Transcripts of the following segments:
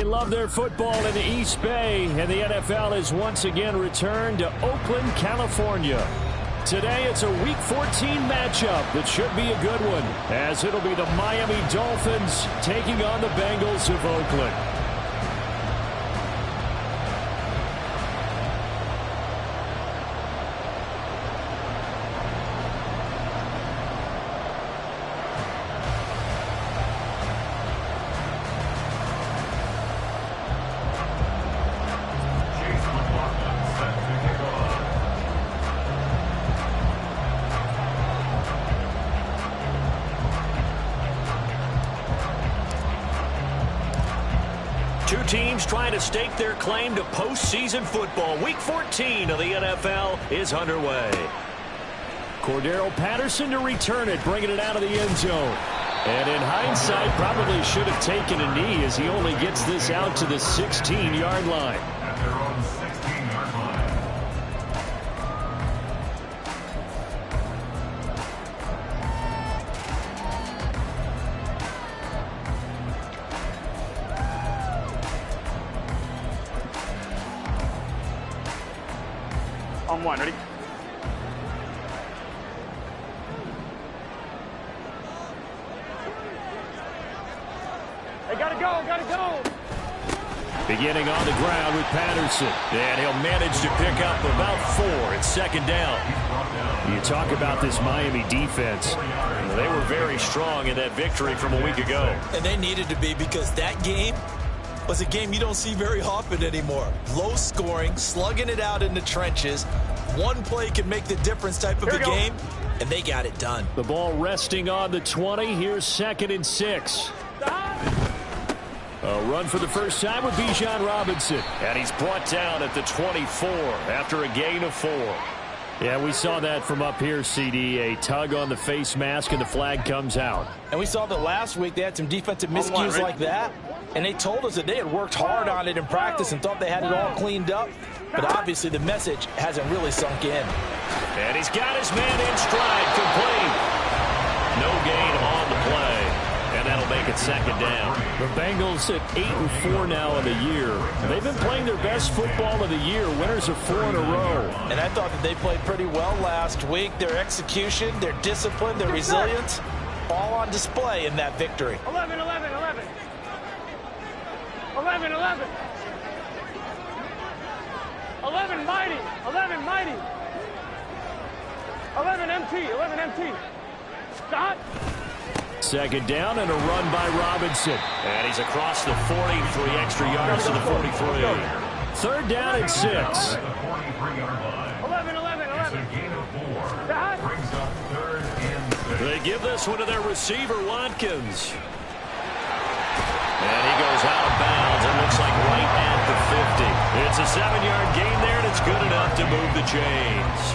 They love their football in the East Bay, and the NFL has once again returned to Oakland, California. Today, it's a Week 14 matchup that should be a good one, as it'll be the Miami Dolphins taking on the Bengals of Oakland. Two teams trying to stake their claim to postseason football. Week 14 of the NFL is underway. Cordero Patterson to return it, bringing it out of the end zone. And in hindsight, probably should have taken a knee as he only gets this out to the 16-yard line. At their own 16-yard line. On one, ready? Hey, gotta go, gotta go. Beginning on the ground with Patterson. And he'll manage to pick up about 4 at second down. You talk about this Miami defense. Well, they were very strong in that victory from a week ago. And they needed to be, because that game was a game you don't see very often anymore. Low scoring, slugging it out in the trenches. One play can make the difference type of a game, and they got it done. The ball resting on the 20. Here's 2nd and 6. A run for the first time with Bijan Robinson. And he's brought down at the 24 after a gain of 4. Yeah, we saw that from up here, CD. A tug on the face mask, and the flag comes out. And we saw that last week they had some defensive miscues like that, and they told us that they had worked hard on it in practice and thought they had it all cleaned up. But obviously the message hasn't really sunk in. And he's got his man in stride, complete. No gain on the play. And that'll make it 2nd down. The Bengals at 8-4 now in the year. They've been playing their best football of the year, winners of 4 in a row. And I thought that they played pretty well last week. Their execution, their discipline, their resilience, all on display in that victory. 11, 11, 11. 11, 11. 11 mighty, 11 mighty. 11 MT, 11 MT. Stop. 2nd down and a run by Robinson. And he's across the 40, 3 extra yards to the 43. 3rd down and 6. 11, 11, 11. Stop. Brings up 3rd and 6. They give this one to their receiver, Watkins. And he goes out of bounds. It looks like right at the 50. It's a 7-yard gain there, and it's good enough to move the chains.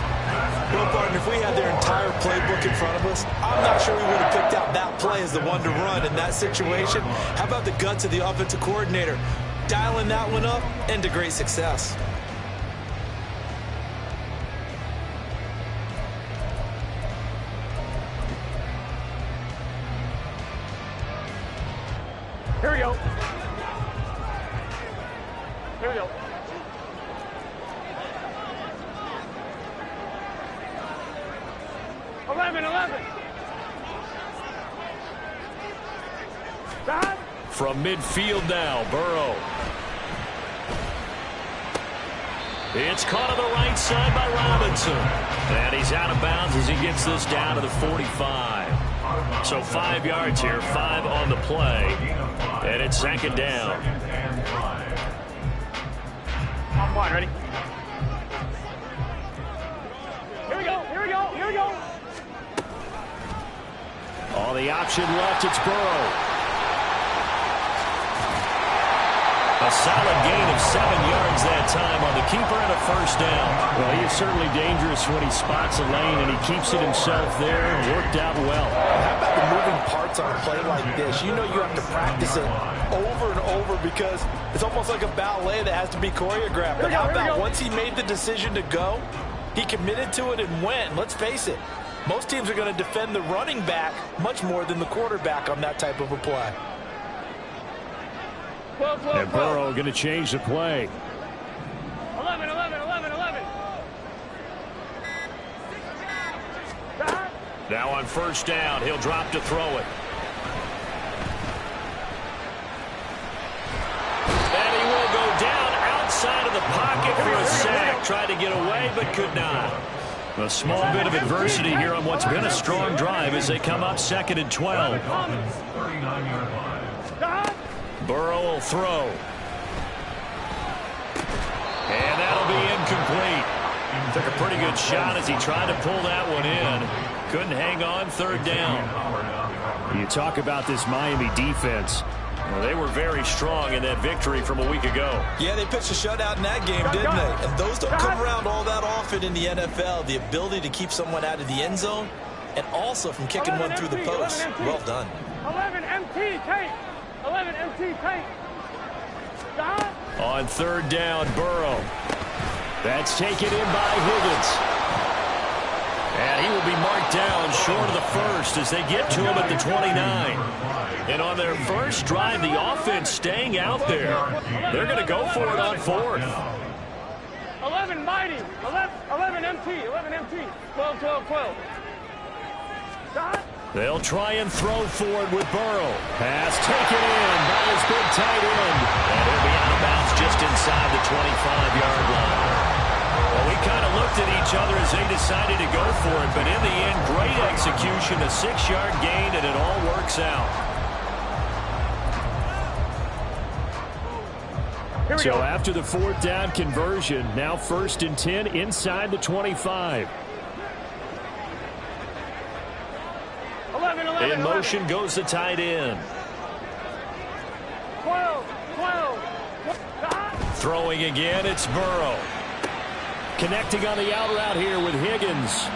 Well, partner, if we had their entire playbook in front of us, I'm not sure we would have picked out that play as the one to run in that situation. How about the guts of the offensive coordinator? Dialing that one up into great success. Here we go. Here we go. From midfield now, Burrow. It's caught on the right side by Robinson. And he's out of bounds as he gets this down to the 45. So 5 yards here, 5 on the play. And it's 2nd down. On one, ready? Here we go, here we go, here we go. All the option left, it's Burrow. A solid gain of 7 yards that time on the keeper and a first down. Well, he is certainly dangerous when he spots a lane, and he keeps it himself there. Worked out well. How about the moving parts on a play like this? You know you have to practice it over and over because it's almost like a ballet that has to be choreographed. But how about once he made the decision to go, he committed to it and went. Let's face it, most teams are going to defend the running back much more than the quarterback on that type of a play. And Burrow going to change the play. 11. Now on first down, he'll drop to throw it. And he will go down outside of the pocket for a sack. Tried to get away, but could not. A small bit of adversity here on what's been a strong drive as they come up 2nd and 12. 39-yard line. Burrow will throw. And that'll be incomplete. Took a pretty good shot as he tried to pull that one in. Couldn't hang on, 3rd down. You talk about this Miami defense. Well, they were very strong in that victory from a week ago. Yeah, they pitched a shutout in that game, didn't they? And those don't come around all that often in the NFL. The ability to keep someone out of the end zone and also from kicking one through the post. Well done. 11 MT, tape. 11 MT, tape. On 3rd down, Burrow. That's taken in by Higgins. And he will be marked down short of the first as they get to him at the 29. And on their first drive, the offense staying out there. They're going to go for it on 4th. 11 mighty. 11 MT. 11 MT. 12. They'll try and throw for it with Burrow. Pass taken in by his big tight end. And he'll be out of bounds just inside the 25-yard line. Well, we kind of looked at each other as they decided to go for it, but in the end, great execution, a 6-yard gain, and it all works out. So after the 4th down conversion, now 1st and 10 inside the 25. 11. In motion goes the tight end. 12. Throwing again, it's Burrow. Connecting on the out route here with Higgins.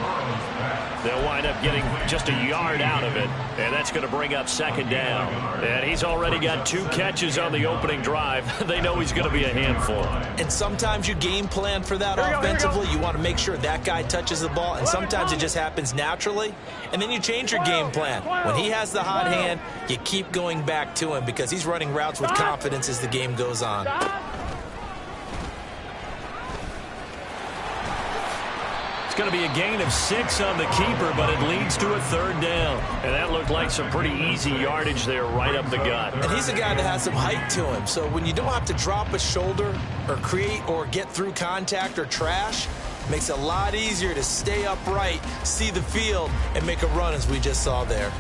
They'll wind up getting just a yard out of it, and that's going to bring up 2nd down. And he's already got 2 catches on the opening drive. They know he's going to be a handful. And sometimes you game plan for that offensively. You want to make sure that guy touches the ball, and sometimes it just happens naturally. And then you change your game plan. When he has the hot hand, you keep going back to him because he's running routes with confidence as the game goes on. It's going to be a gain of 6 on the keeper, but it leads to a 3rd down. And that looked like some pretty easy yardage there right up the gut. And he's a guy that has some height to him. So when you don't have to drop a shoulder or create or get through contact or trash, makes it a lot easier to stay upright, see the field, and make a run as we just saw there.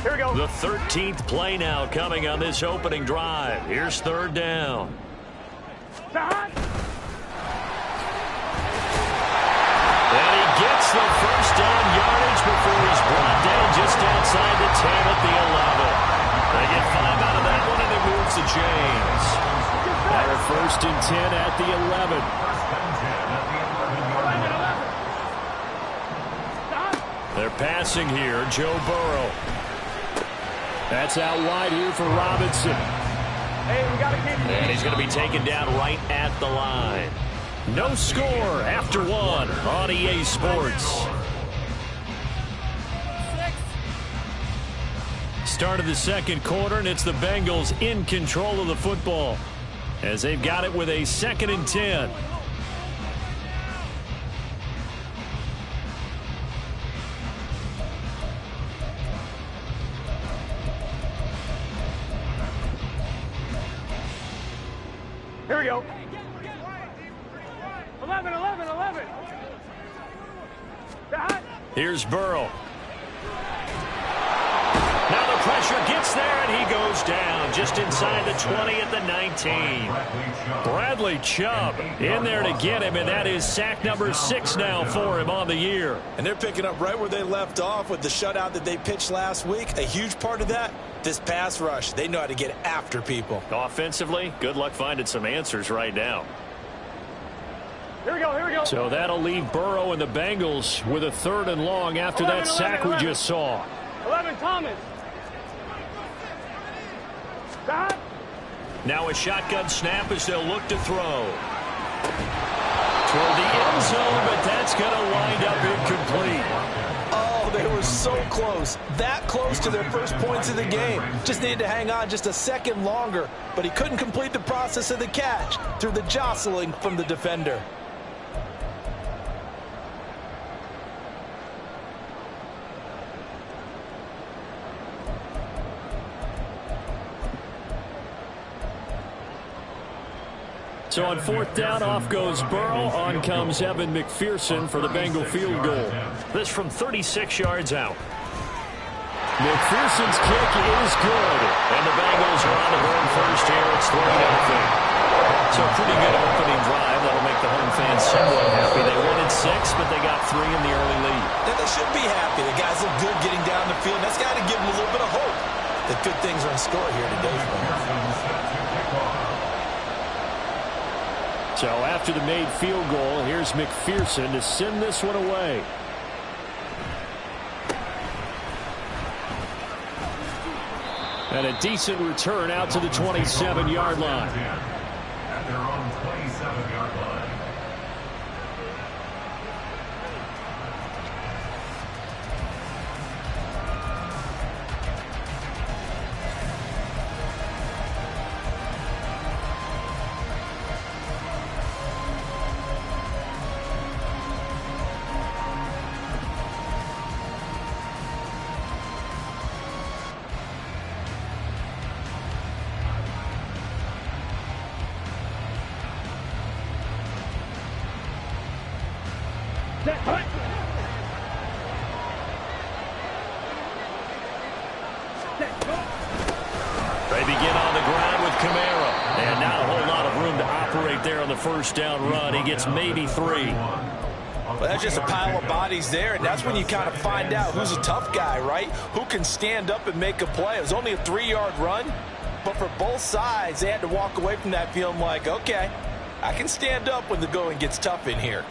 Here we go. The 13th play now coming on this opening drive. Here's 3rd down. Stop. And he gets the first down yardage before he's brought down just outside the 10 at the 11. They get 5 out of that one, and it moves the chains. Now 1st and 10 at the 11. They're passing here, Joe Burrow. That's out wide here for Robinson. Hey, we got to keep. And he's going to be taken down right at the line. No score after 1 on EA Sports. Start of the 2nd quarter, and it's the Bengals in control of the football as they've got it with a 2nd and 10. Here we go. 11. Here's Burrow. Now the pressure gets there, and he goes down just inside the 20 at the 19. Bradley Chubb in there to get him, and that is sack number 6 now for him on the year. And they're picking up right where they left off with the shutout that they pitched last week. A huge part of that, this pass rush. They know how to get after people. Offensively, good luck finding some answers right now. Here we go. So that'll leave Burrow and the Bengals with a 3rd and long after that sack we just saw. 11, Thomas. Stop. Now a shotgun snap as they'll look to throw. Toward the end zone, but that's going to wind up incomplete. Oh, they were so close, that close to their first points of the game. Just needed to hang on just a second longer, but he couldn't complete the process of the catch through the jostling from the defender. So on fourth down, off goes Burrow. On comes Evan McPherson for the Bengal field goal. This from 36 yards out. McPherson's kick is good. And the Bengals are on the board first here. It's 3-0. So a pretty good opening drive. That'll make the home fans somewhat happy. They wanted 6, but they got 3 in the early lead. And they should be happy. The guys look good getting down the field. That's got to give them a little bit of hope that good things are in store here today for them. So after the made field goal, here's McPherson to send this one away. And a decent return out to the 27-yard line. At their own 27-yard line. They begin on the ground with Kamara. And not a whole lot of room to operate there on the first down run. He gets maybe 3. Well, that's just a pile of bodies there, and that's when you kind of find out who's a tough guy, right? Who can stand up and make a play. It was only a 3-yard run, but for both sides, they had to walk away from that feeling like, okay, I can stand up when the going gets tough in here.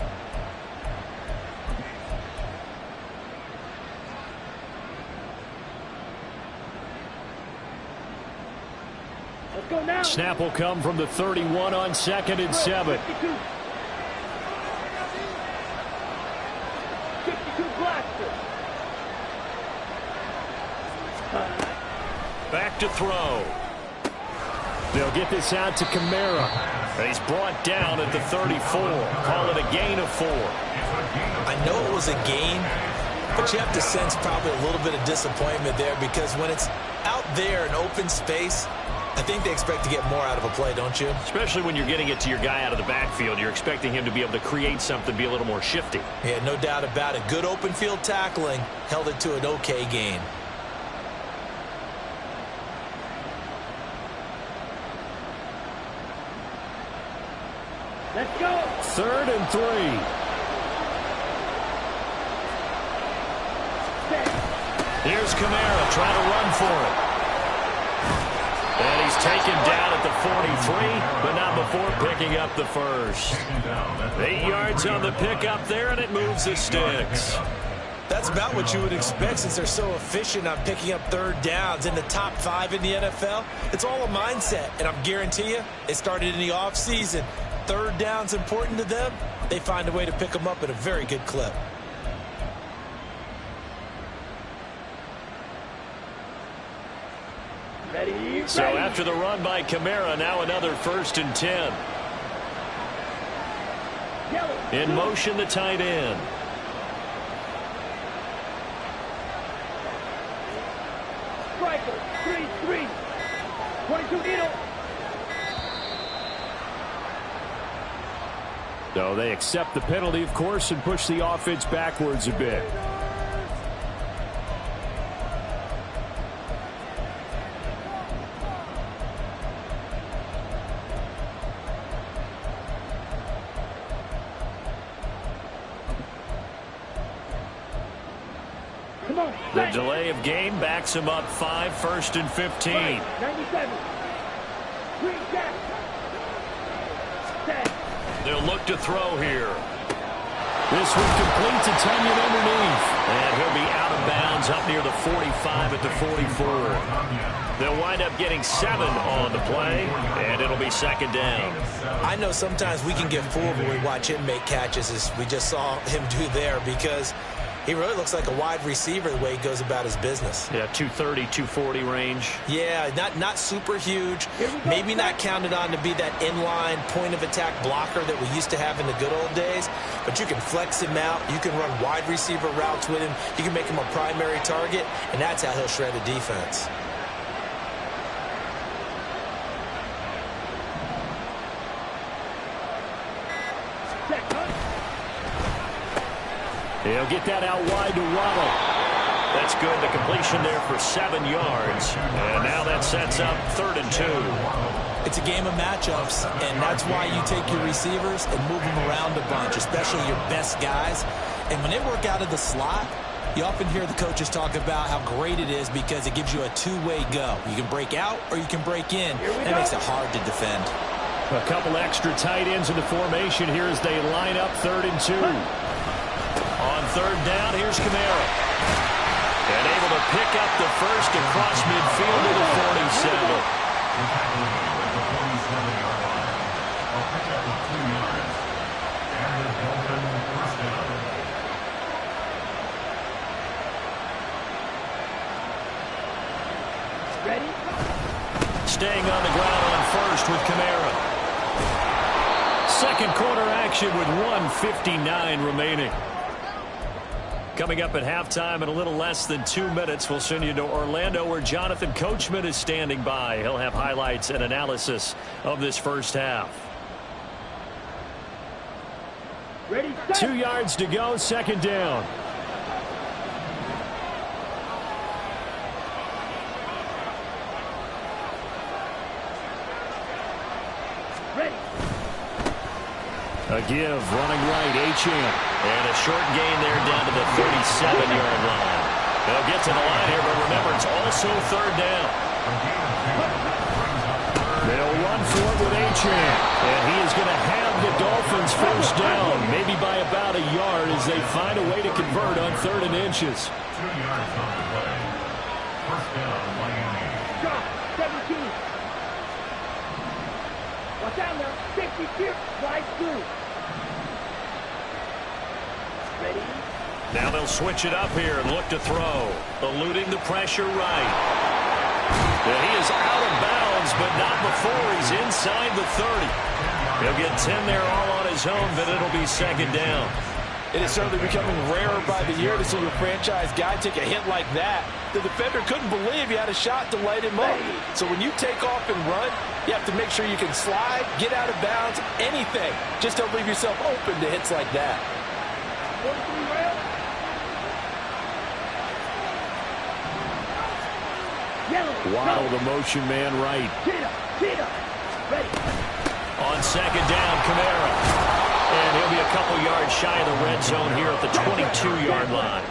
Snap will come from the 31 on 2nd and 7. Back to throw. They'll get this out to Kamara. He's brought down at the 34. Call it a gain of 4. I know it was a gain, but you have to sense probably a little bit of disappointment there because when it's out there in open space, I think they expect to get more out of a play, don't you? Especially when you're getting it to your guy out of the backfield. You're expecting him to be able to create something, be a little more shifty. Yeah, no doubt about it. Good open field tackling held it to an okay gain. Let's go. 3rd and 3. Here's Kamara trying to run for it. And he's taken down at the 43, but not before picking up the first. 8 yards on the pickup there, and it moves the sticks. That's about what you would expect since they're so efficient on picking up 3rd downs in the top 5 in the NFL. It's all a mindset, and I'm guarantee you it started in the offseason. 3rd down's important to them. They find a way to pick them up at a very good clip. Ready. So after the run by Kamara, now another 1st and 10. In motion, the tight end. Striker, 3-3. 22 needle. So they accept the penalty, of course, and push the offense backwards a bit. The delay of game backs him up 5, 1st and 15. 97. Green jack. 10. They'll look to throw here. This one complete to Tunyon underneath. And he'll be out of bounds up near the 45 at the 44. They'll wind up getting 7 on the play, and it'll be 2nd down. I know sometimes we can get fooled when we watch him make catches as we just saw him do there because He really looks like a wide receiver the way he goes about his business. Yeah, 230, 240 range. Yeah, not super huge. Maybe not counted on to be that inline point-of-attack blocker that we used to have in the good old days. But you can flex him out. You can run wide receiver routes with him. You can make him a primary target, and that's how he'll shred a defense. He'll get that out wide to Waddle. That's good. The completion there for 7 yards. And now that sets up 3rd and 2. It's a game of matchups, and that's why you take your receivers and move them around a bunch, especially your best guys. And when they work out of the slot, you often hear the coaches talk about how great it is because it gives you a two-way go. You can break out or you can break in. That makes it hard to defend. A couple extra tight ends in the formation here as they line up 3rd and 2. On 3rd down, here's Kamara. And able to pick up the first across midfield to the 47. Ready? Staying on the ground on 1st with Kamara. Second quarter action with 1:59 remaining. Coming up at halftime in a little less than 2 minutes, we'll send you to Orlando where Jonathan Coachman is standing by. He'll have highlights and analysis of this first half. Ready, 2 yards to go, 2nd down. ready. A give, running right, Achane. And a short gain there down to the 37-yard line. They'll get to the line here, but remember, it's also 3rd down. They'll run for it with Achane. And he is going to have the Dolphins first down, maybe by about a yard as they find a way to convert on 3rd and inches. 2 yards on the play. First down, Miami. Drop, 17. Watch out now. 52. Slide through. Ready? Now they'll switch it up here and look to throw. Eluding the pressure right. And he is out of bounds, but not before he's inside the 30. He'll get 10 there all on his own, but it'll be 2nd down. It is certainly becoming rarer by the year to see your franchise guy take a hit like that. The defender couldn't believe he had a shot to light him up. So when you take off and run, you have to make sure you can slide, get out of bounds, anything. Just don't leave yourself open to hits like that. 43 rail. Yellow. Waddle the motion man right. Cheetah. Ready. On 2nd down, Kamara. And he'll be a couple yards shy of the red zone here at the 22-yard line.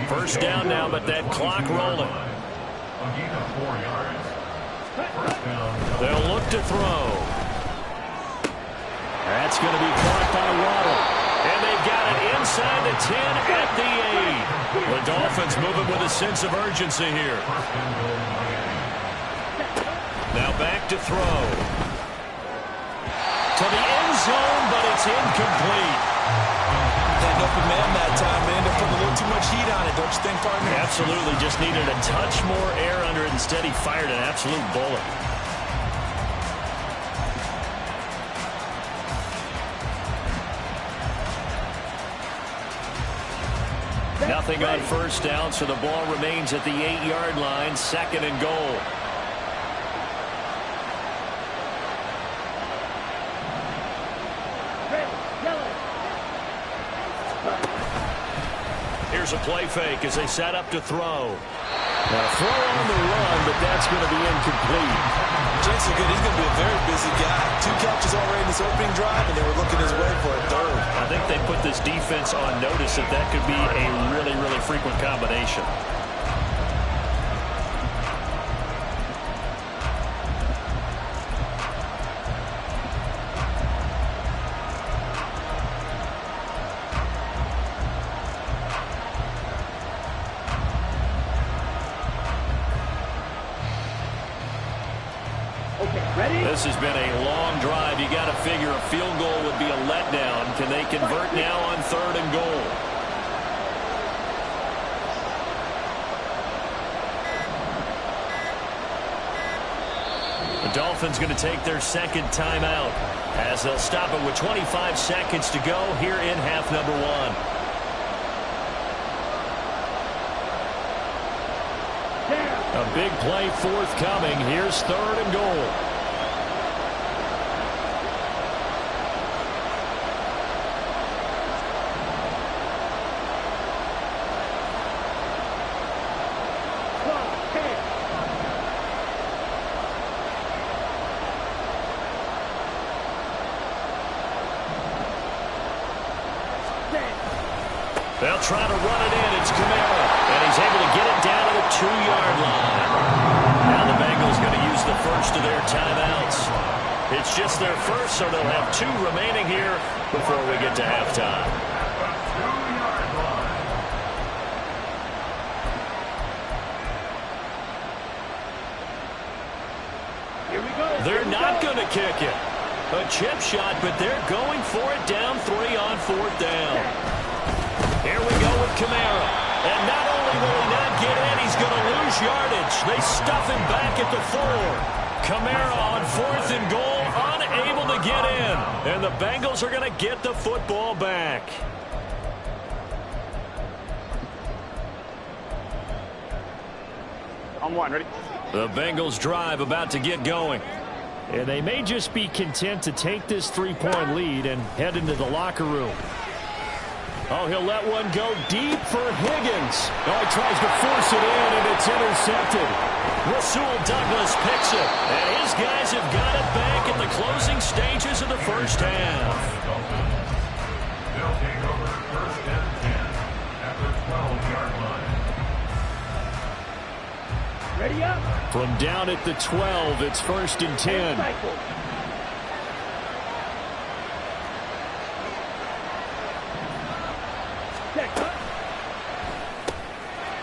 First down now, but that clock rolling. A gain of 4 yards. First down. They'll look to throw. That's going to be caught by Waddle. And they've got it inside the 10 at the 8. The Dolphins moving with a sense of urgency here. First and goal, Miami. Now back to throw. To the end zone, but it's incomplete. That open man that time, they ended up putting a little too much heat on it, don't you think, partner? Absolutely, just needed a touch more air under it. Instead, he fired an absolute bullet. Nothing on first down, so the ball remains at the 8-yard line, 2nd and goal. Here's a play fake as they set up to throw. Now throw on the run, but that's going to be incomplete. Chances are good. He's going to be a very busy guy. 2 catches already in this opening drive, and they were looking his way for a 3rd. I think they put this defense on notice that that could be a really, really frequent combination. This has been a long drive. You got to figure a field goal would be a letdown. Can they convert now on 3rd and goal? The Dolphins going to take their second timeout as they'll stop it with 25 seconds to go here in half number one. A big play forthcoming. Here's 3rd and goal. They'll try to run it in. It's Camara, and he's able to get it down to the 2-yard line. Now the Bengals going to use the first of their timeouts. It's just their first, so they'll have 2 remaining here before we get to halftime. Here we go. They're not going to kick it. A chip shot, but they're going for it down 3 on 4th down. Here we go with Camara. And not only will he not get in, he's going to lose yardage. They stuff him back at the 4. Camara on 4th and goal, unable to get in. And the Bengals are going to get the football back. On 1, ready? The Bengals drive about to get going. And they may just be content to take this 3-point lead and head into the locker room. Oh, he'll let one go deep for Higgins. Oh, he tries to force it in, and it's intercepted. Rasul Douglas picks it, and his guys have got it back in the closing stages of the first half. They'll take over 1st and 10 at the 12-yard line. Ready up. From down at the 12, it's 1st and 10. Cycle.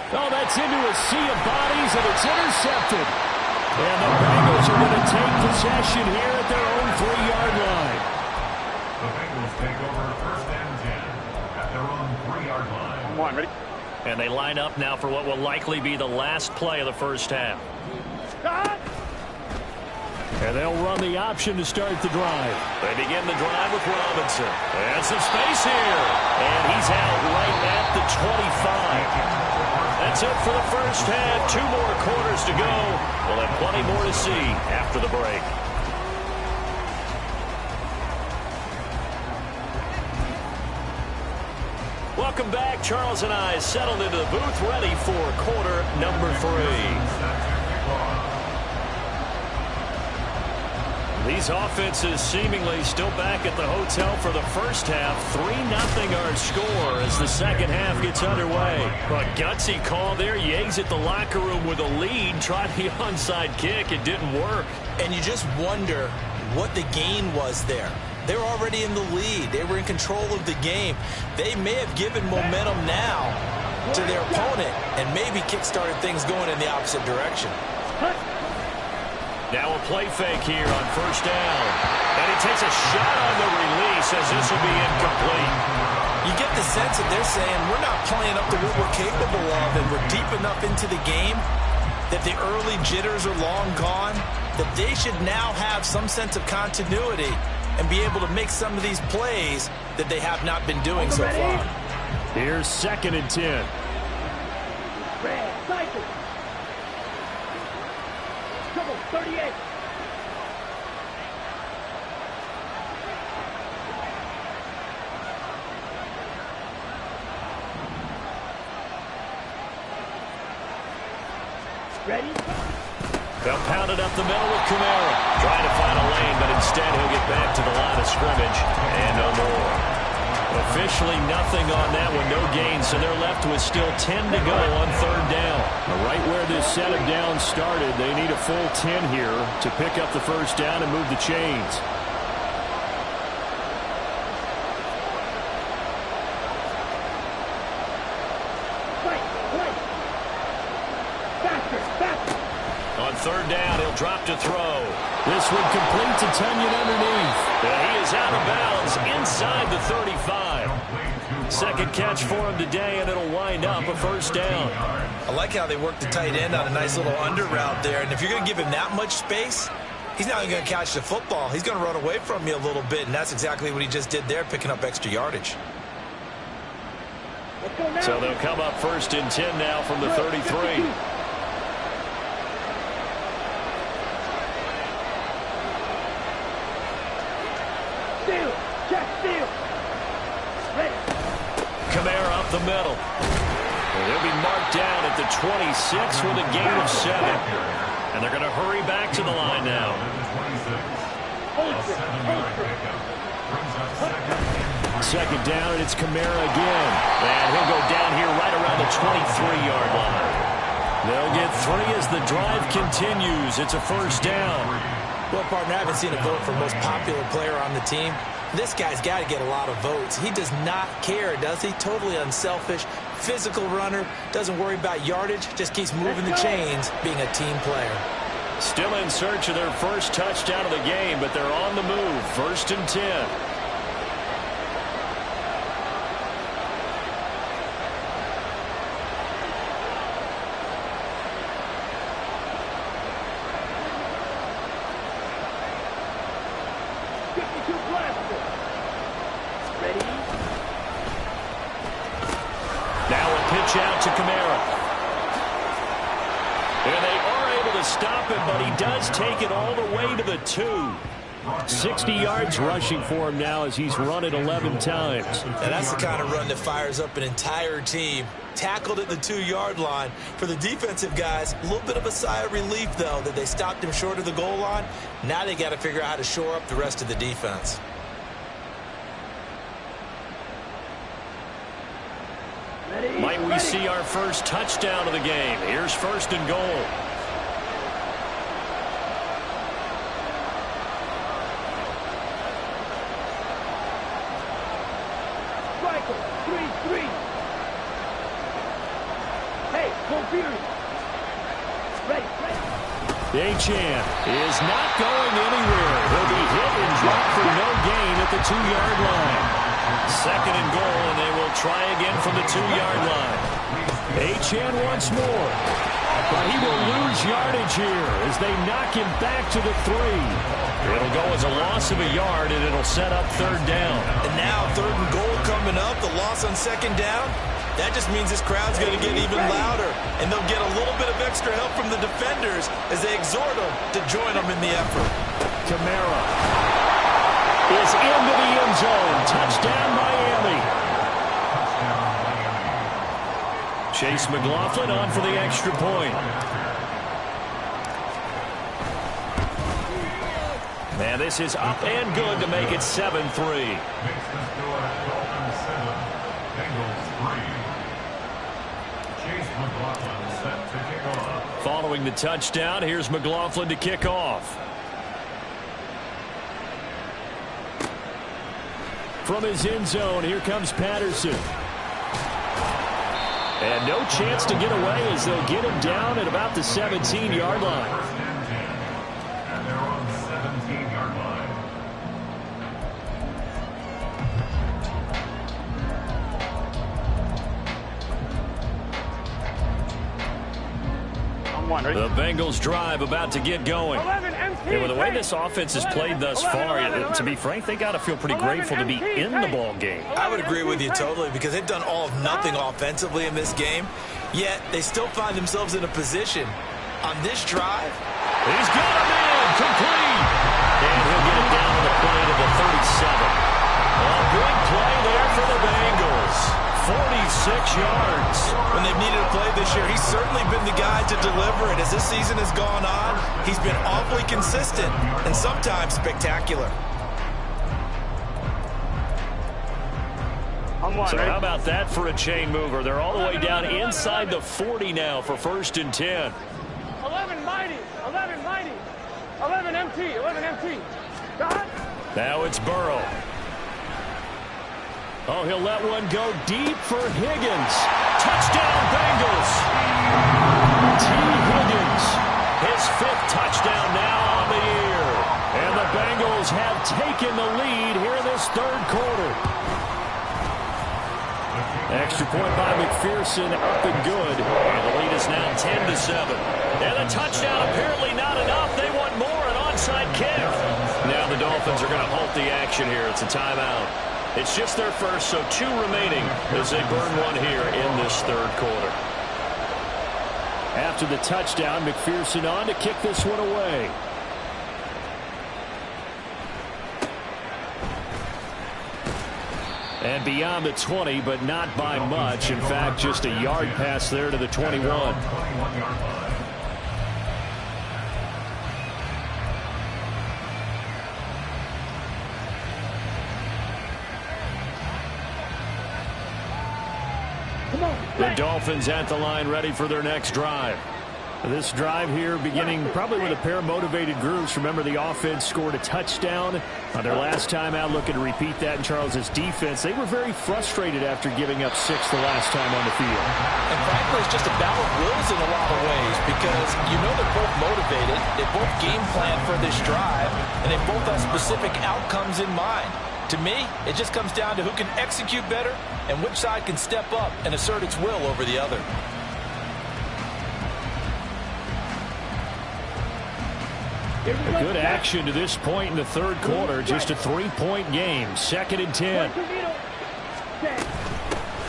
Oh, that's into a sea of bodies, and it's intercepted. And the Bengals are going to take possession here at their own 3-yard line. The Bengals take over 1st and 10 at their own 3-yard line. On 1, ready? And they line up now for what will likely be the last play of the first half. Stop. And they'll run the option to start the drive. They begin the drive with Robinson. And some space here. And he's out right at the 25. That's it for the first half. 2 more quarters to go. We'll have plenty more to see after the break. Welcome back. Charles and I settled into the booth ready for quarter number 3. These offenses seemingly still back at the hotel for the first half. 3-0 our score as the second half gets underway. A gutsy call there. You exit the locker room with a lead. Tried the onside kick. It didn't work. And you just wonder what the gain was there. They were already in the lead. They were in control of the game. They may have given momentum now to their opponent and maybe kick-started things going in the opposite direction. Now a play fake here on 1st down. And he takes a shot on the release as this will be incomplete. You get the sense that they're saying we're not playing up to what we're capable of, and we're deep enough into the game that the early jitters are long gone, that they should now have some sense of continuity and be able to make some of these plays that they have not been doing so far. Here's 2nd and 10. Red, cycle. Trouble, 38. Ready? They'll pound it up the middle with Camara. Trying to find a lane, but instead he'll get back to the line of scrimmage. And no more. Officially nothing on that one. No gain, so they're left with still 10 to go on 3rd down. Right where this set of downs started, they need a full 10 here to pick up the 1st down and move the chains. On 3rd down, he'll drop to throw. This one complete to Tunyon underneath. And he is out of bounds inside the 35. Second catch for him today, and it'll wind up a 1st down. I like how they work the tight end on a nice little under route there. And if you're going to give him that much space, he's not even going to catch the football. He's going to run away from you a little bit, and that's exactly what he just did there, picking up extra yardage. So they'll come up 1st and 10 now from the 33. Kamara up the middle. They'll be marked down at the 26 with a gain of 7. And they're going to hurry back to the line now. Second down, and it's Kamara again. And he'll go down here right around the 23-yard line. They'll get 3 as the drive continues. It's a 1st down. Well, partner, I haven't seen a vote for most popular player on the team. This guy's got to get a lot of votes. He does not care, does he? Totally unselfish, physical runner, doesn't worry about yardage, just keeps moving the chains, being a team player. Still in search of their first touchdown of the game, but they're on the move. 1st and 10. Out to Kamara. And they are able to stop him, but he does take it all the way to the 2. 60 yards rushing for him now as he's run it 11 times. And that's the kind of run that fires up an entire team. Tackled at the 2-yard line. For the defensive guys, a little bit of a sigh of relief, though, that they stopped him short of the goal line. Now they got to figure out how to shore up the rest of the defense. Might we see our first touchdown of the game? Here's 1st and goal. Striker, 3-3. Hey, go Fury. Ready. Achane is not going anywhere. He'll be hit and dropped for no gain at the 2-yard line. 2nd and goal, and they will try again from the 2-yard line. Achane once more. But he will lose yardage here as they knock him back to the 3. It'll go as a loss of a yard, and it'll set up 3rd down. And now 3rd and goal coming up, the loss on 2nd down. That just means this crowd's going to get even louder, and they'll get a little bit of extra help from the defenders as they exhort them to join them in the effort. Kamara is into the end zone. Touchdown, Miami. Chase McLaughlin on for the extra point. And this is up and good to make it 7-3. Following the touchdown, here's McLaughlin to kick off. From his end zone, here comes Patterson. And no chance to get away as they'll get him down at about the 17-yard line. And they're on the 17-yard line. The Bengals drive about to get going. And with the way this offense has played thus far, to be frank, they got to feel pretty grateful to be in the ball game. I would agree with you totally because they've done all of nothing offensively in this game, yet they still find themselves in a position on this drive. He's got him in, complete. And he'll get it down to the play to the 37. A big play there for the Bengals. 46 yards. When they've needed a play this year, he's certainly been the guy to deliver it. As this season has gone on, he's been awfully consistent and sometimes spectacular. So how about that for a chain mover? They're all the way down inside the 40 now for 1st and 10. 11 mighty, 11 mighty, 11 MT, 11 MT. God. Now it's Burrow. Oh, he'll let one go deep for Higgins. Touchdown, Bengals. T. Higgins, his 5th touchdown now on the year. And the Bengals have taken the lead here in this 3rd quarter. Extra point by McPherson, up and good. And the lead is now 10-7. And a touchdown apparently not enough. They want more. An onside the action here. It's a timeout. It's just their first, so 2 remaining as they burn one here in this third quarter. After the touchdown, McPherson on to kick this one away. And beyond the 20, but not by much. In fact, just a yard pass there to the 21. The Dolphins at the line, ready for their next drive. This drive here beginning probably with a pair of motivated groups. Remember, the offense scored a touchdown on their last time out, looking to repeat that in Charles's defense. They were very frustrated after giving up 6 the last time on the field. And frankly, it's just a battle of wills in a lot of ways because you know they're both motivated. They both game plan for this drive, and they both have specific outcomes in mind. To me, it just comes down to who can execute better and which side can step up and assert its will over the other. A good action to this point in the third quarter. Just a 3-point game. 2nd and 10.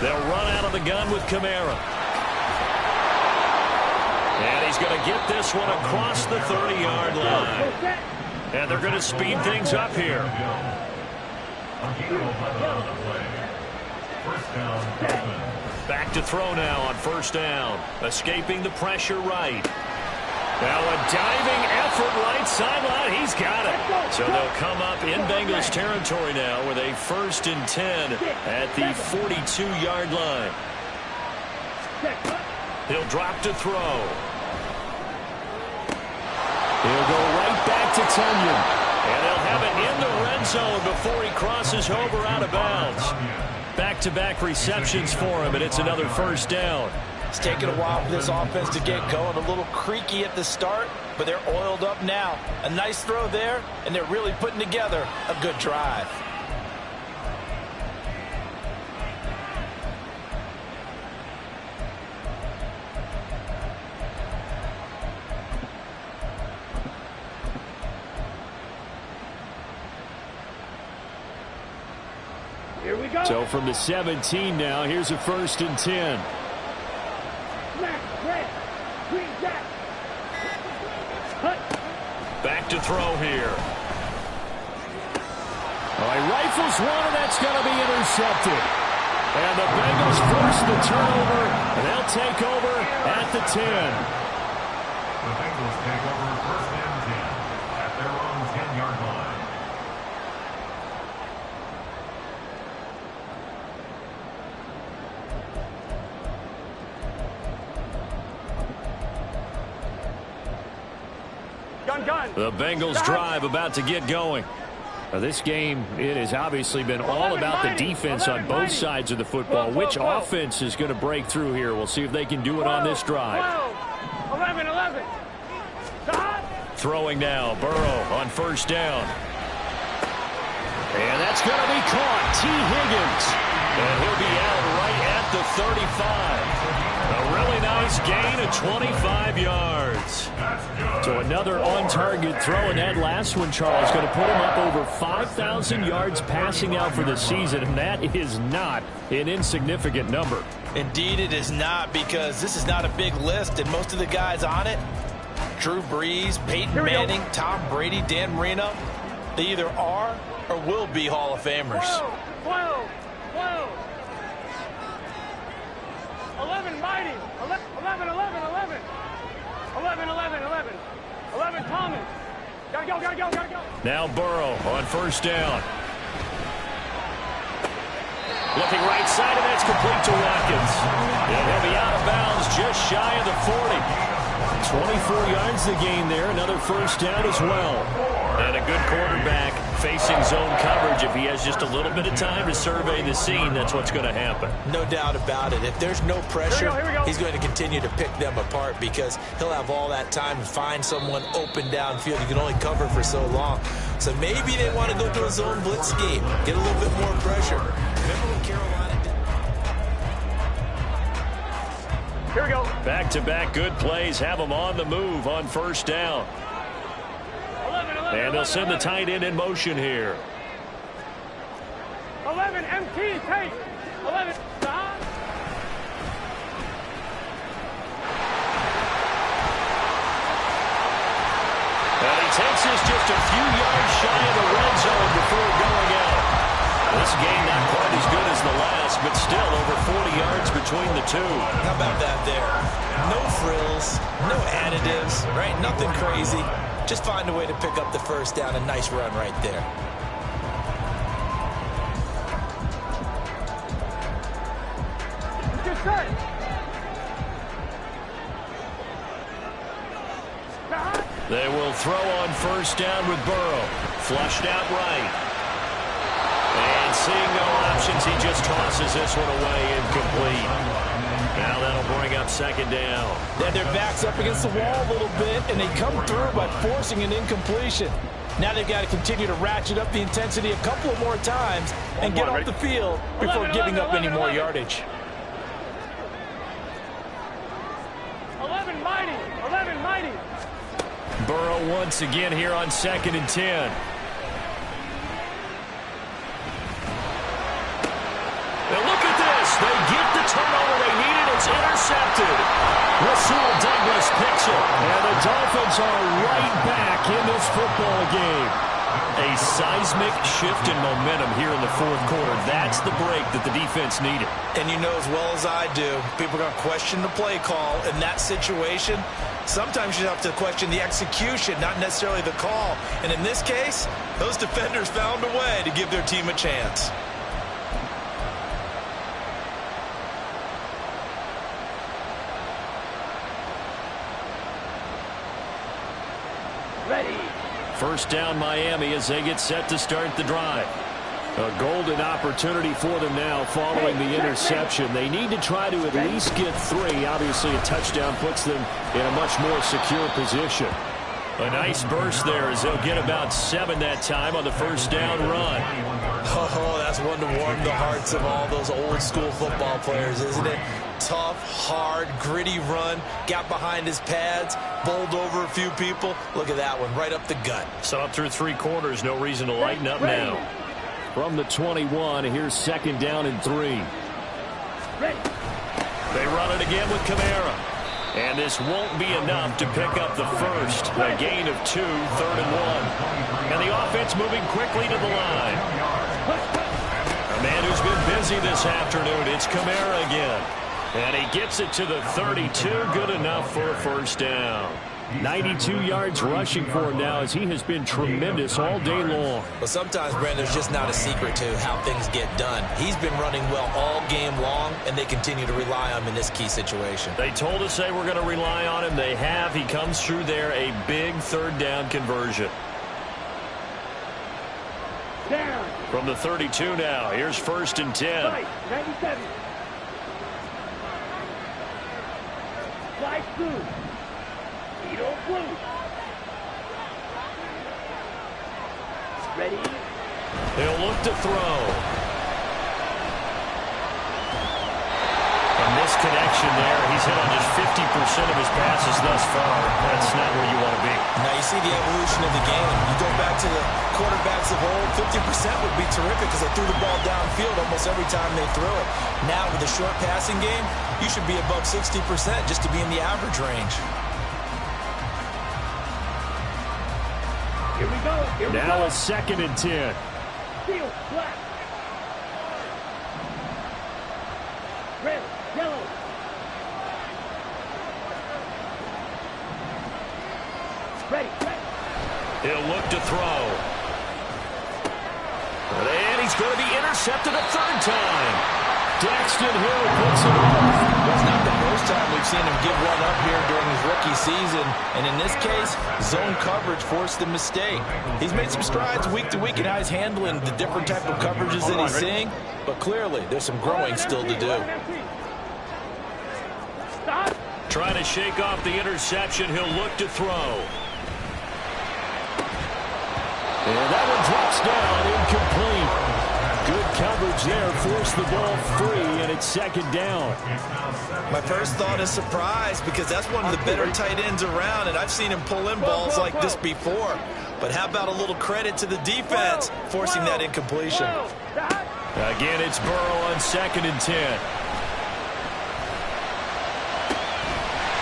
They'll run out of the gun with Kamara. And he's going to get this one across the 30-yard line. And they're going to speed things up here. Back to throw now on first down. Escaping the pressure right. Now a diving effort right sideline. He's got it. So they'll come up in Bengals territory now with a 1st and 10 at the 42-yard line. He'll drop to throw. He'll go right back to Tunyon. And they'll have it in the red zone before he crosses over out of bounds. Back-to-back receptions for him, and it's another 1st down. It's taken a while for this offense to get going. A little creaky at the start, but they're oiled up now. A nice throw there, and they're really putting together a good drive. Here we go. So from the 17 now, here's a 1st and 10. Back to throw here. All right, rifles one, and that's going to be intercepted. And the Bengals force the turnover, and they'll take over at the 10. The Bengals take over 1st and 10 at their own 10-yard line. The Bengals drive about to get going. Now, this game, it has obviously been all about the defense on both sides of the football. Which offense is going to break through here? We'll see if they can do it on this drive. 11. Throwing now, Burrow on 1st down. And that's going to be caught. T. Higgins. And he'll be out right at the 35. A really nice gain of 25 yards. So another on-target throw, and that last one, Charles, going to put him up over 5,000 yards passing out for the season, and that is not an insignificant number. Indeed it is not, because this is not a big list, and most of the guys on it, Drew Brees, Peyton Manning, Tom Brady, Dan Marino, they either are or will be Hall of Famers. 12. 11 mighty. 11. 11 Thomas. Gotta go. Now Burrow on 1st down. Looking right side, and that's complete to Watkins. And he'll be out of bounds just shy of the 40. 24 yards to gain there. Another 1st down as well. And a good quarterback facing zone coverage. If he has just a little bit of time to survey the scene, that's what's going to happen. No doubt about it. If there's no pressure, Here we go. he's going to continue to pick them apart because he'll have all that time to find someone open downfield. You can only cover for so long. So maybe they want to go to a zone blitz scheme, get a little bit more pressure. Remember when Carolina did? Here we go. Back-to-back good plays have them on the move on 1st down. 11. And they'll send the tight end in motion here. 11 MT, take. 11, stop. And he takes this just a few yards shy of the red zone before going out. This game not quite as good as the last, but still over 40 yards between the two. How about that there? No frills, no additives, right? Nothing crazy. Just find a way to pick up the first down. A nice run right there. Good set. They will throw on first down with Burrow. Flushed out right. And seeing no options, he just tosses this one away incomplete. Now that'll bring up second down. They had their backs up against the wall a little bit, and they come through by forcing an incompletion. Now they've got to continue to ratchet up the intensity a couple of more times and get off the field before giving up any more yardage. 11 mighty. 11 mighty. Burrow once again here on 2nd and 10. Now look at this. They get the turnover they needed. It's intercepted. Rasul Douglas picks it. And the Dolphins are right back in this football game. A seismic shift in momentum here in the fourth quarter. That's the break that the defense needed. And you know as well as I do, people are going to question the play call in that situation. Sometimes you have to question the execution, not necessarily the call. And in this case, those defenders found a way to give their team a chance. Ready. First down Miami as they get set to start the drive. A golden opportunity for them now following the interception. They need to try to at least get 3. Obviously, a touchdown puts them in a much more secure position. A nice burst there as they'll get about 7 that time on the first down run. Oh, that's one to warm the hearts of all those old school football players, isn't it? Tough, hard, gritty run. Got behind his pads, bowled over a few people. Look at that one, right up the gut. So up through 3 quarters, no reason to lighten up now. From the 21, here's 2nd down and 3. Ready. They run it again with Kamara. And this won't be enough to pick up the first. A gain of 2, 3rd and 1. And the offense moving quickly to the line. A man who's been busy this afternoon, it's Kamara again. And he gets it to the 32, good enough for a first down. 92 yards rushing for him now as he has been tremendous all day long. But sometimes, Brandon, there's just not a secret to how things get done. He's been running well all game long, and they continue to rely on him in this key situation. They told us they were going to rely on him. They have. He comes through there, a big 3rd down conversion. Down. From the 32 now, here's 1st and 10. Right. 97. Fly through. Blue. Ready. He'll look to throw. And this connection there, he's hit on just 50% of his passes thus far. That's not where you want to be. Now you see the evolution of the game. You go back to the quarterbacks of old, 50% would be terrific because they threw the ball downfield almost every time they threw it. Now with the short passing game, you should be above 60% just to be in the average range. Here we go. Here we Now go. a 2nd and 10. Steel, black. Red, yellow. Ready. He'll look to throw. And he's going to be intercepted a 3rd time. Daxton Hill puts it off. It's not the first time we've seen him give one up here during his rookie season. And in this case, zone coverage forced the mistake. He's made some strides week to week in how he's handling the different type of coverages that he's seeing. But clearly, there's some growing still to do. Stop. Trying to shake off the interception. He'll look to throw. And that one drops down, incomplete. Good coverage there, forced the ball free, and it's 2nd down. My first thought is surprise because that's one of the better tight ends around, and I've seen him pull in balls like this before. But how about a little credit to the defense forcing that incompletion? Again, it's Burrow on 2nd and 10.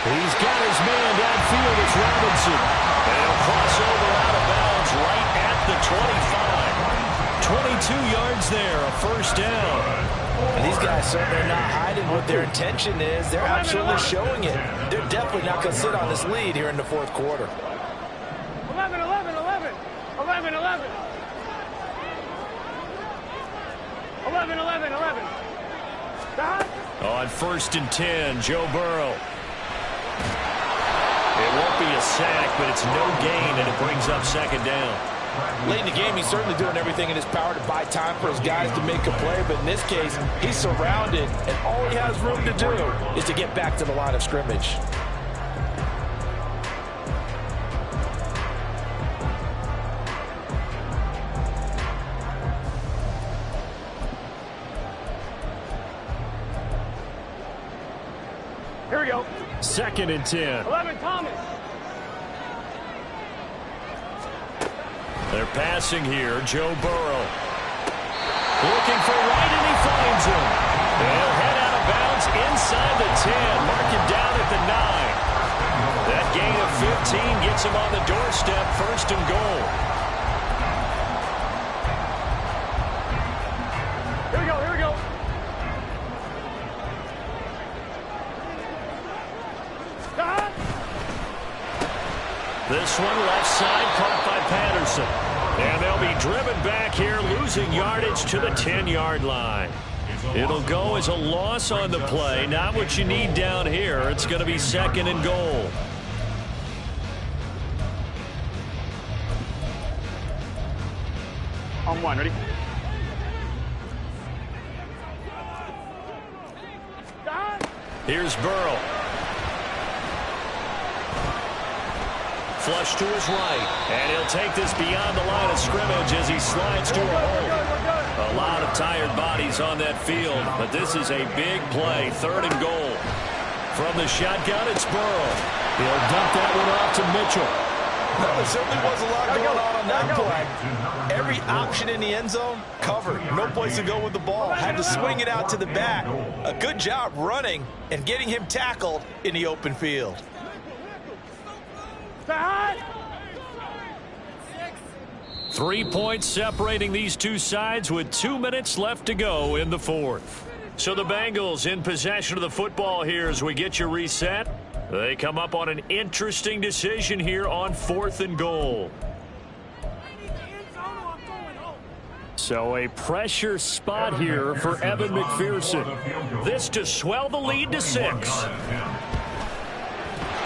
He's got his man downfield. It's Robinson. And he'll cross over out of bounds right at the 25. 22 yards there, a first down. And these guys certainly are not hiding what their intention is. They're absolutely showing it. They're definitely not going to sit on this lead here in the fourth quarter. 11, 11, 11. 11, 11. 11, 11, 11. On 1st and 10, Joe Burrow. It won't be a sack, but it's no gain, and it brings up 2nd down. Late in the game, he's certainly doing everything in his power to buy time for his guys to make a play, but in this case, he's surrounded, and all he has room to do is to get back to the line of scrimmage. Here we go. 2nd and 10. 11, Thomas. They're passing here, Joe Burrow. Looking for Wright, and he finds him. They'll head out of bounds inside the 10. Mark him down at the 9. That gain of 15 gets him on the doorstep, 1st and goal. Here we go, here we go. This one left side, caught by Patterson. And they'll be driven back here, losing yardage to the 10-yard line. It'll go as a loss on the play. Not what you need down here. It's going to be 2nd and goal. On 1, ready? Here's Burrow. Flush to his right, and he'll take this beyond the line of scrimmage as he slides to a hole. A lot of tired bodies on that field, but this is a big play, 3rd and goal. From the shotgun, it's Burrow. He'll dump that one off to Mitchell. No, there certainly was a lot going on that play. Every option in the end zone covered. No place to go with the ball. Had to swing it out to the back. A good job running and getting him tackled in the open field. 3 points separating these two sides with 2 minutes left to go in the 4th. So the Bengals in possession of the football here as we get you reset. They come up on an interesting decision here on 4th and goal. So a pressure spot here for Evan McPherson. This to swell the lead to 6.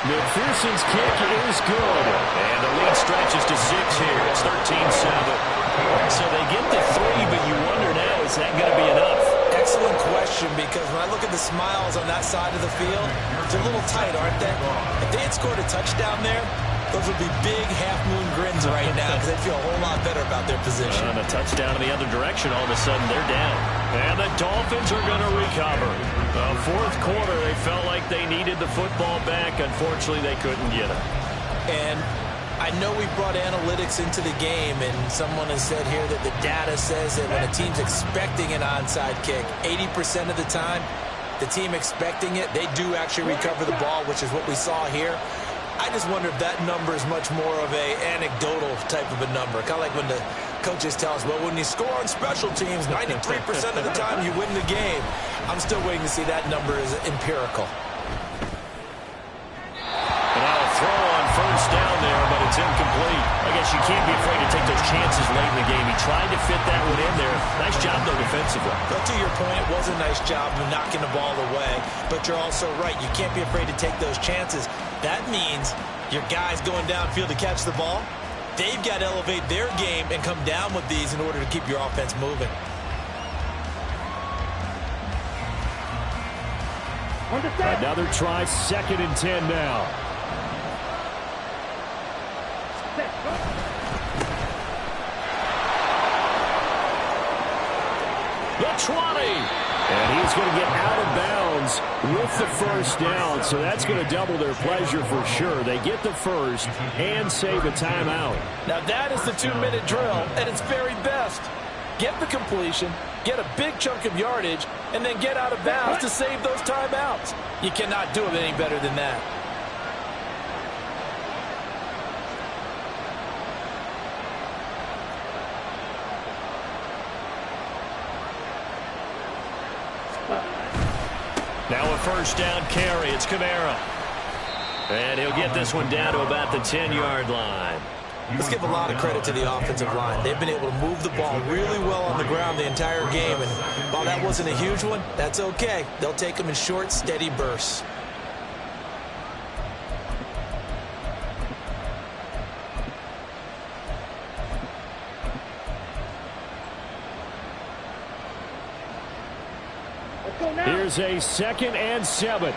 McPherson's kick is good. And the lead stretches to 6 here. It's 13-7. So they get the 3, but you wonder now, is that going to be enough? Excellent question, because when I look at the smiles on that side of the field, they're a little tight, aren't they? If they had scored a touchdown there, those would be big half-moon grins right now because they'd feel a whole lot better about their position. And a touchdown in the other direction, all of a sudden they're down. And the Dolphins are going to recover. The 4th quarter, they felt like they needed the football back. Unfortunately, they couldn't get it. And I know we brought analytics into the game, and someone has said here that the data says that when a team's expecting an onside kick, 80% of the time, the team expecting it, they do actually recover the ball, which is what we saw here. I just wonder if that number is much more of a anecdotal type of a number. Kind of like when the coaches tell us, well, when you score on special teams, 93% of the time you win the game. I'm still waiting to see that number is empirical. And I'll throw on 1st down there, but it's incomplete. I guess you can't be afraid to take those chances late in the game. He tried to fit that one in there. Nice job, though, defensively. But to your point, it was a nice job of knocking the ball away. But you're also right. You can't be afraid to take those chances. That means your guys going downfield to catch the ball, they've got to elevate their game and come down with these in order to keep your offense moving. Another try, 2nd and 10 now. The 20. And he's going to get out of bounds with the 1st down, so that's going to double their pleasure for sure. They get the 1st and save a timeout. Now that is the 2-minute drill at its very best. get the completion, get a big chunk of yardage, and then get out of bounds to save those timeouts. You cannot do it any better than that. Now a first down carry. It's Kamara. And he'll get this one down to about the 10-yard line. Let's give a lot of credit to the offensive line. They've been able to move the ball really well on the ground the entire game. And while that wasn't a huge one, that's okay. They'll take them in short, steady bursts. Here's a 2nd and 7.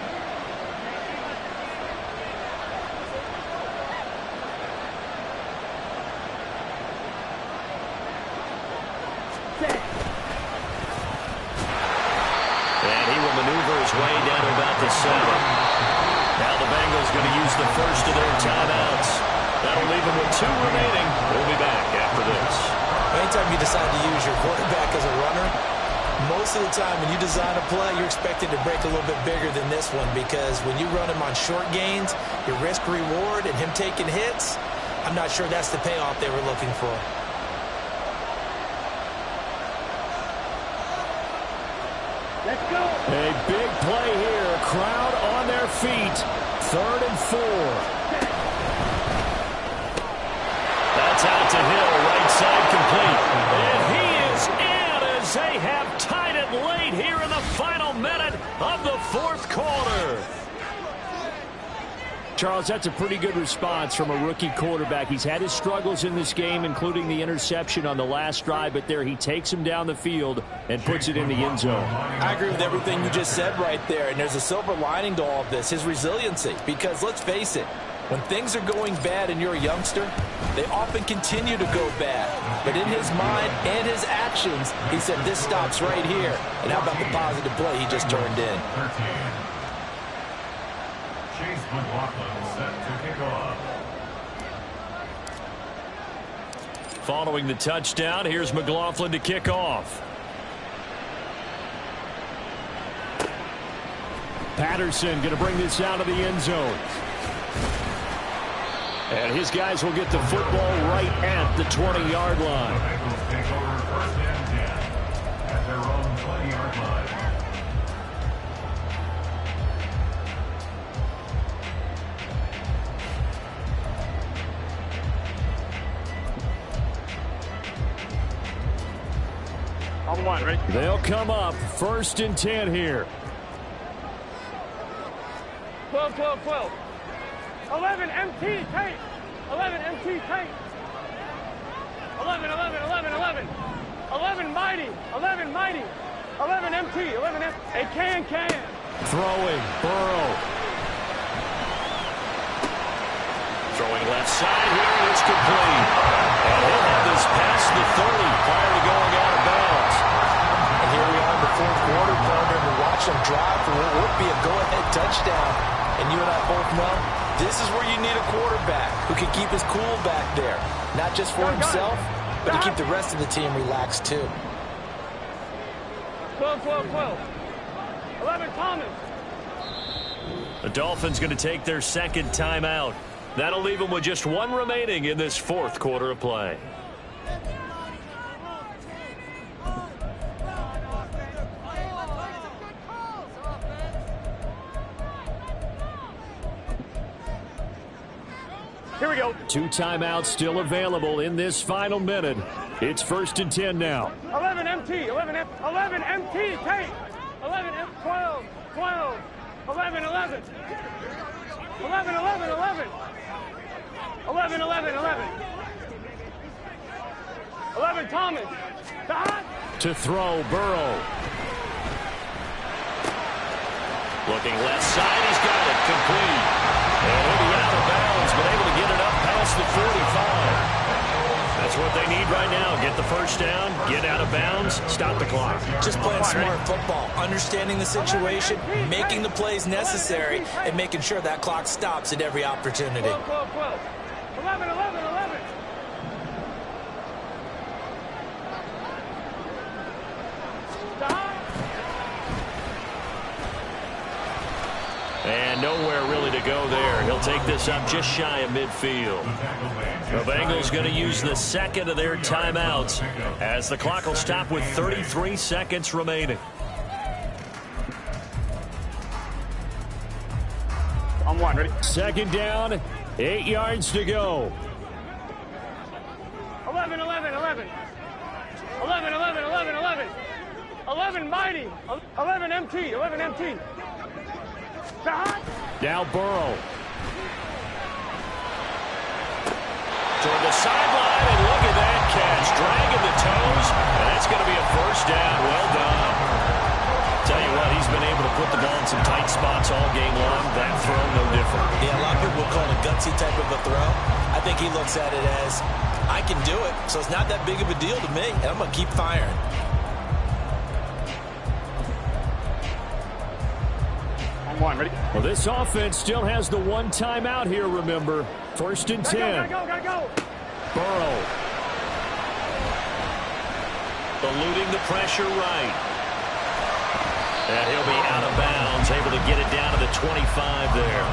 And he will maneuver his way down to about the 7. Now the Bengals going to use the first of their timeouts. That'll leave them with 2 remaining. We'll be back after this. Anytime you decide to use your quarterback as a runner, most of the time when you design a play, you're expected to break a little bit bigger than this one, because when you run him on short gains, your risk-reward and him taking hits, I'm not sure that's the payoff they were looking for. Let's go. A big play here. Crowd on their feet. 3rd and 4. That's out to Hill, right side complete. And he is in as they have tied it late here in the final minute of the 4th quarter. Charles, that's a pretty good response from a rookie quarterback. He's had his struggles in this game, including the interception on the last drive, but there he takes him down the field and puts it in the end zone. I agree with everything you just said right there, and there's a silver lining to all of this, his resiliency, because let's face it, when things are going bad and you're a youngster, they often continue to go bad. But in his mind and his actions, he said, this stops right here. And how about the positive play he just turned in? 13. Chase McLaughlin set to kick off. Following the touchdown, here's McLaughlin to kick off. Patterson going to bring this out of the end zone. And his guys will get the football right at the 20-yard line. The Bengals take over 1st and 10 at their own 20-yard line. On 1, ready? They'll come up 1st and 10 here. 12, 12, 12. 11 MT tape. 11 MT tape. 11, 11, 11, 11. 11 mighty. 11 mighty. 11 MT. 11 MT. A can. Throwing, Burrow. Throwing left side here, and it's complete. And he'll have this past the 30 prior to going out of bounds. And here we are in the 4th quarter, partner, and watch them drive for what would be a go-ahead touchdown. And you and I both know this is where you need a quarterback who can keep his cool back there. Not just for himself, but to keep the rest of the team relaxed too. 12, 12, 12. 11 Thomas. The Dolphins going to take their 2nd timeout. That'll leave them with just 1 remaining in this 4th quarter of play. Here we go. 2 timeouts still available in this final minute. It's 1st and 10 now. 11 MT. 11 MT tape. 11 M 12. 12. 11, 11. 11, 11, 11. 11, 11, 11. 11 Thomas. Dot. To throw, Burrow. Looking left side, he's got it complete. And he'll be out of bounds, but able to get it up past the 45. That's what they need right now. Get the first down, get out of bounds, stop the clock. Just playing smart football, understanding the situation, making the plays necessary, and making sure that clock stops at every opportunity. 12, 12, 12. 11, 11, 11. go there. He'll take this up just shy of midfield. The Bengals going to use the second of their timeouts as the clock will stop with 33 seconds remaining. On one, ready? Second down, 8 yards to go. 11, 11, 11. 11, 11, 11, 11. 11 mighty. 11 MT, 11 MT. Now Burrow. Toward the sideline, and look at that catch. Dragging the toes, and that's going to be a first down. Well done. Tell you what, he's been able to put the ball in some tight spots all game long. That throw, no different. Yeah, a lot of people would call it a gutsy type of a throw. I think he looks at it as, I can do it, so it's not that big of a deal to me, and I'm going to keep firing. On one, ready? Well, this offense still has the one timeout here, remember. First and 10. Gotta go. Burrow. Eluding the pressure right. And he'll be out of bounds, able to get it down to the 25 there.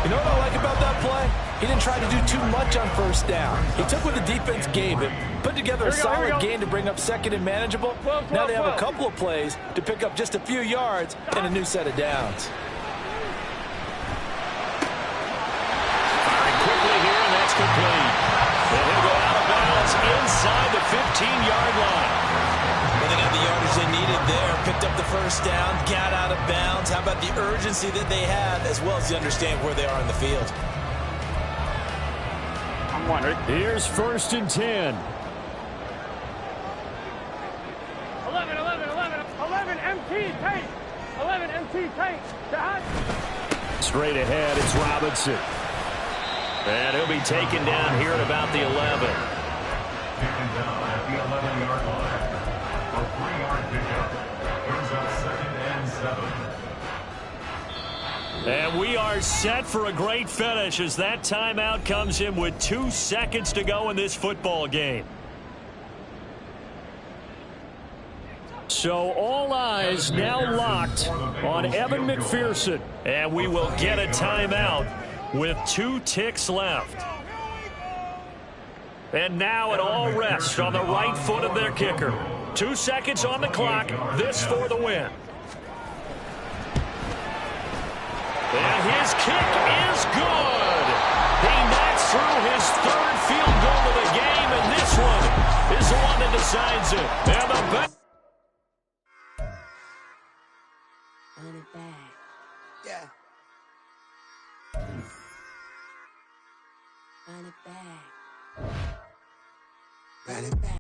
You know what I like about that play? He didn't try to do too much on first down. He took what the defense gave him, put together a solid gain to bring up second and manageable. Now they have a couple of plays to pick up just a few yards and a new set of downs. Firing quickly here, and that's complete. And he'll go out of bounds inside the 15-yard line. Well, they got the yardage they needed there, picked up the first down, got out of bounds. How about the urgency that they have, as well as the understand where they are in the field? On one, ready? Here's first and 10. 11, 11, 11. 11 MT tank. 11 MT tank. Straight ahead, it's Robinson. And he'll be taken down here at about the 11. Taken down at the 11-yard line. A 3-yard pickup. Brings up second and 7. And we are set for a great finish as that timeout comes in with 2 seconds to go in this football game. So all eyes now locked on Evan McPherson. And we will get a timeout with 2 ticks left. And now it all rests on the right foot of their kicker. 2 seconds on the clock. This for the win. And his kick is good. He knocks through his 3rd field goal of the game, and this one is the one that decides it. And the Run it back. Yeah. Run it back. Run it back.